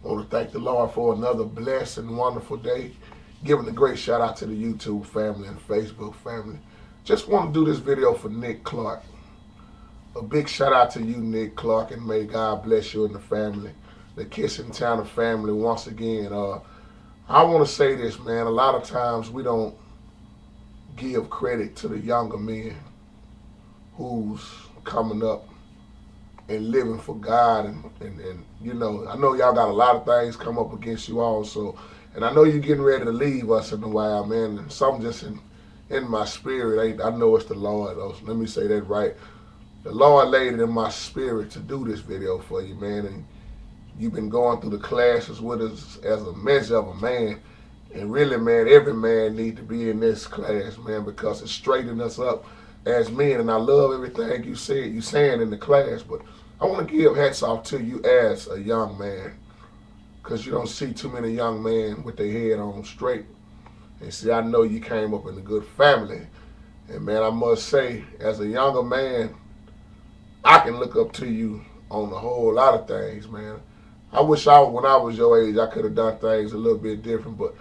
I want to thank the Lord for another blessed and wonderful day. Giving a great shout out to the YouTube family and Facebook family. Just want to do this video for Nick Clark. A big shout out to you, Nick Clark, and may God bless you and the family, the KISSANTANER'S family once again. I want to say this, man. A lot of times we don't give credit to the younger men who's coming up and living for God. And you know, I know y'all got a lot of things come up against you also. And I know you're getting ready to leave us in a while, man. And something just in my spirit, I know it's the Lord, though. So let me say that right. The Lord laid it in my spirit to do this video for you, man. And you've been going through the classes with us as a measure of a man. And really, man, every man need to be in this class, man, because it's straightening us up as men. And I love everything you saying in the class, but I want to give hats off to you as a young man, because you don't see too many young men with their head on straight. And see, I know you came up in a good family. And man, I must say, as a younger man, I can look up to you on a whole lot of things, man. I wish when I was your age, I could have done things a little bit different. But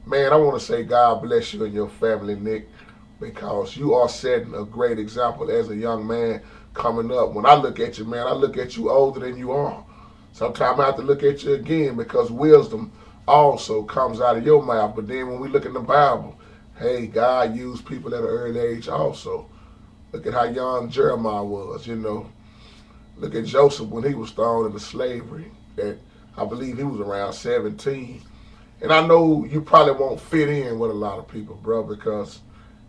man, I want to say God bless you and your family, Nick, because you are setting a great example as a young man coming up. When I look at you, man, I look at you older than you are. Sometimes I have to look at you again because wisdom also comes out of your mouth. But then when we look in the Bible, hey, God used people at an early age also. Look at how young Jeremiah was, you know. Look at Joseph when he was thrown into slavery. And I believe he was around 17. And I know you probably won't fit in with a lot of people, bro, because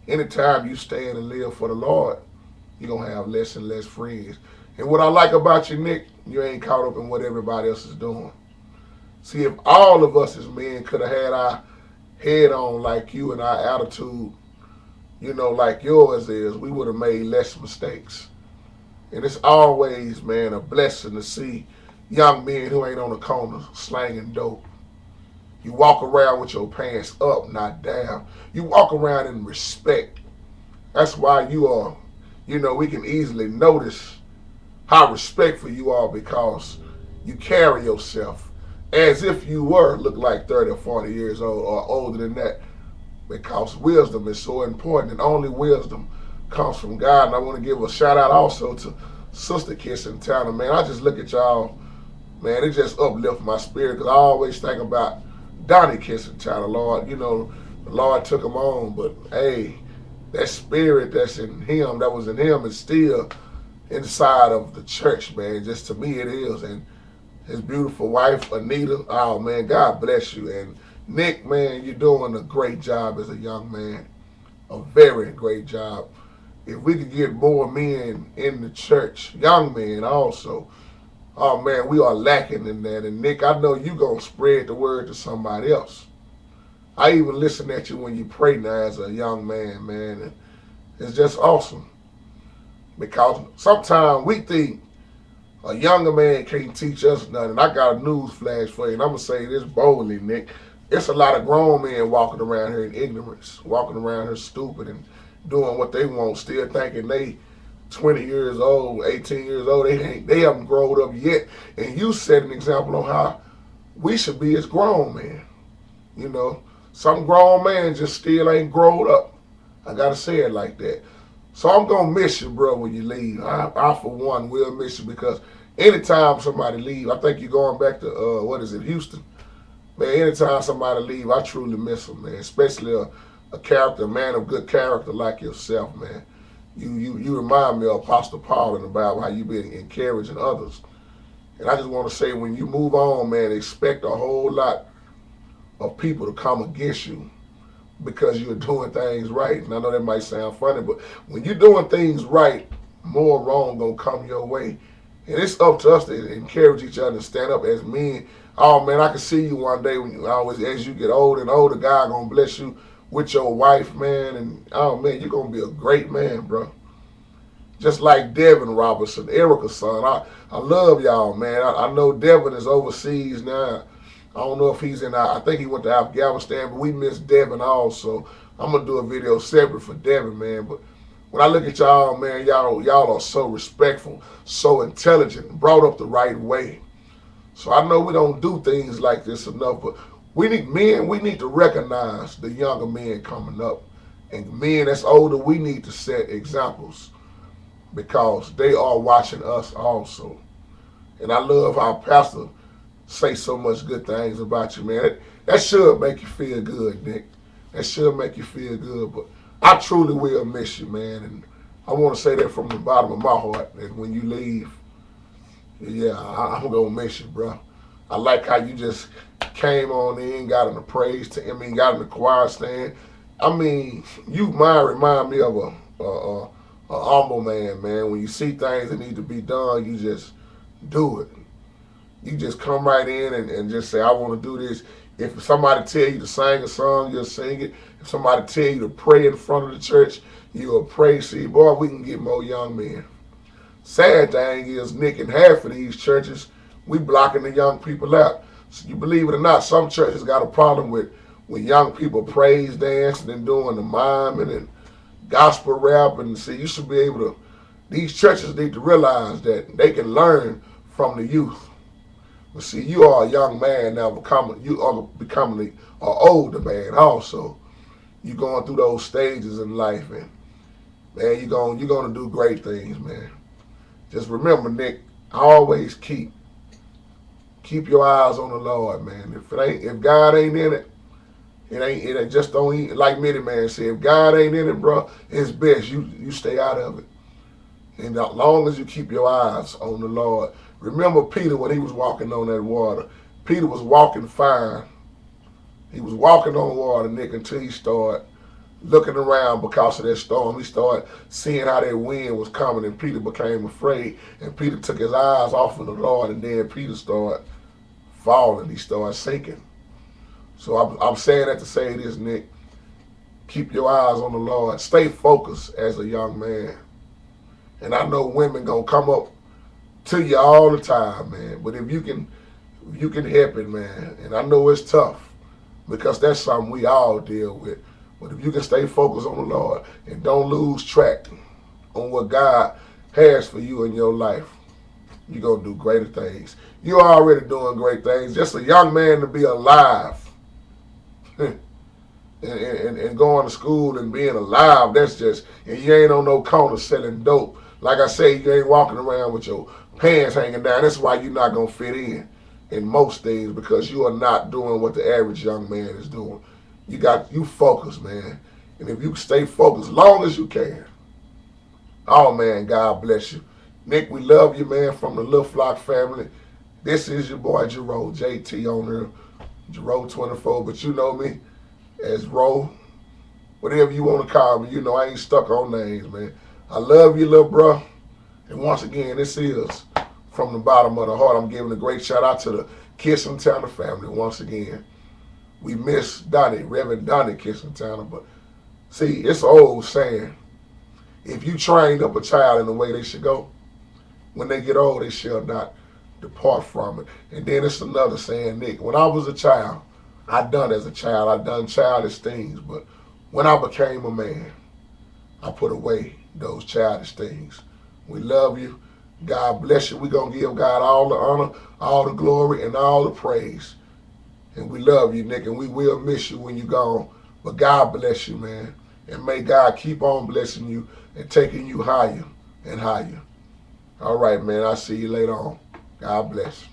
anytime you stand and live for the Lord, you're going to have less and less friends. And what I like about you, Nick, you ain't caught up in what everybody else is doing. See, if all of us as men could have had our head on like you and our attitude, you know, like yours is, we would have made less mistakes. And it's always, man, a blessing to see young men who ain't on the corner slanging dope. You walk around with your pants up, not down. You walk around in respect. That's why you are, you know, we can easily notice how respectful you are because you carry yourself as if you look like 30 or 40 years old or older than that, because wisdom is so important, and only wisdom comes from God. And I want to give a shout out also to Sister KISSANTANER'S, man. I just look at y'all, man, it just uplifts my spirit because I always think about Donnie KISSANTANER'S, Lord. You know, the Lord took him on, but hey, that spirit that's in him, that was in him, is still inside of the church, man. Just to me it is. And his beautiful wife, Anita, oh man, God bless you. And Nick, man, you're doing a great job as a young man. A very great job. If we could get more men in the church, young men also, oh man, we are lacking in that. And Nick, I know you gonna spread the word to somebody else. I even listen at you when you pray now as a young man, man. And it's just awesome. Because sometimes we think a younger man can't teach us nothing. I got a news flash for you, and I'm going to say this boldly, Nick. It's a lot of grown men walking around here in ignorance, walking around here stupid and doing what they want, still thinking they 20 years old, 18 years old. They haven't grown up yet. And you set an example on how we should be as grown men. You know, some grown man just still ain't grown up. I got to say it like that. So I'm going to miss you, bro, when you leave. I, for one, will miss you because anytime somebody leave, I think you're going back to, Houston. Man, anytime somebody leave, I truly miss them, man, especially a character, a man of good character like yourself, man. You remind me of Apostle Paul in the Bible, how you been encouraging others. And I just want to say, when you move on, man, expect a whole lot of people to come against you because you're doing things right. And I know that might sound funny, but when you're doing things right, more wrong gonna come your way. And it's up to us to encourage each other and stand up as men. Oh man, I can see you one day when you always, as you get older and older, God gonna bless you with your wife, man. And oh man, you're gonna be a great man, bro. Just like Devin Robertson, Erica's son. I love y'all, man. I know Devin is overseas now. I don't know if he's I think he went to Afghanistan, but we miss Devin also. I'm going to do a video separate for Devin, man. But when I look at y'all, man, y'all are so respectful, so intelligent, brought up the right way. So I know we don't do things like this enough, but we need to recognize the younger men coming up. And men that's older, we need to set examples because they are watching us also. And I love how Pastor say so much good things about you, man. That should make you feel good, Nick. That should make you feel good. But I truly will miss you, man. And I want to say that from the bottom of my heart. And when you leave, yeah, I'm going to miss you, bro. I like how you just came on in, got in the praise to I mean, got in the choir stand. I mean, you might remind me of a humble man, man. When you see things that need to be done, you just do it. You just come right in and just say, I want to do this. If somebody tell you to sing a song, you'll sing it. If somebody tell you to pray in front of the church, you'll pray. See, boy, we can get more young men. Sad thing is, Nick, in half of these churches, we blocking the young people out. So you believe it or not, some churches got a problem with when young people praise dancing and doing the miming and gospel rap. And see, you should be able to, these churches need to realize that they can learn from the youth. But see, you are a young man now, you are becoming an older man also. You're going through those stages in life, and man, you're gonna do great things, man. Just remember, Nick, always keep your eyes on the Lord, man. If God ain't in it, it just don't eat. Like many man said, if God ain't in it, bro, it's best you stay out of it. And as long as you keep your eyes on the Lord. Remember Peter when he was walking on that water. Peter was walking fine. He was walking on water, Nick, until he started looking around because of that storm. He started seeing how that wind was coming, and Peter became afraid. And Peter took his eyes off of the Lord, and then Peter started falling. He started sinking. So I'm saying that to say this, Nick. Keep your eyes on the Lord. Stay focused as a young man. And I know women gonna come up to you all the time, man. But if you can help it, man. And I know it's tough because that's something we all deal with. But if you can stay focused on the Lord and don't lose track on what God has for you in your life, you're gonna do greater things. You're already doing great things. Just a young man to be alive and going to school and being alive, that's just, and you ain't on no corner selling dope. Like I say, you ain't walking around with your pants hanging down. That's why you're not going to fit in most things, because you are not doing what the average young man is doing. You focus, man. And if you stay focused long as you can, oh, man, God bless you. Nick, we love you, man, from the Little Flock family. This is your boy, Jerome, JT on there, Jerome 24, but you know me as Ro. Whatever you want to call me, you know I ain't stuck on names, man. I love you, little bro. And once again, this is from the bottom of the heart. I'm giving a great shout out to the KISSANTANER'S family once again. We miss Donnie, Reverend Donnie KISSANTANER, but see, it's an old saying. If you trained up a child in the way they should go, when they get old, they shall not depart from it. And then it's another saying, Nick, when I was a child, I done childish things, but when I became a man, I put away those childish things. We love you. God bless you. We're going to give God all the honor, all the glory, and all the praise. And we love you, Nick, and we will miss you when you're gone. But God bless you, man. And may God keep on blessing you and taking you higher and higher. All right, man. I'll see you later on. God bless.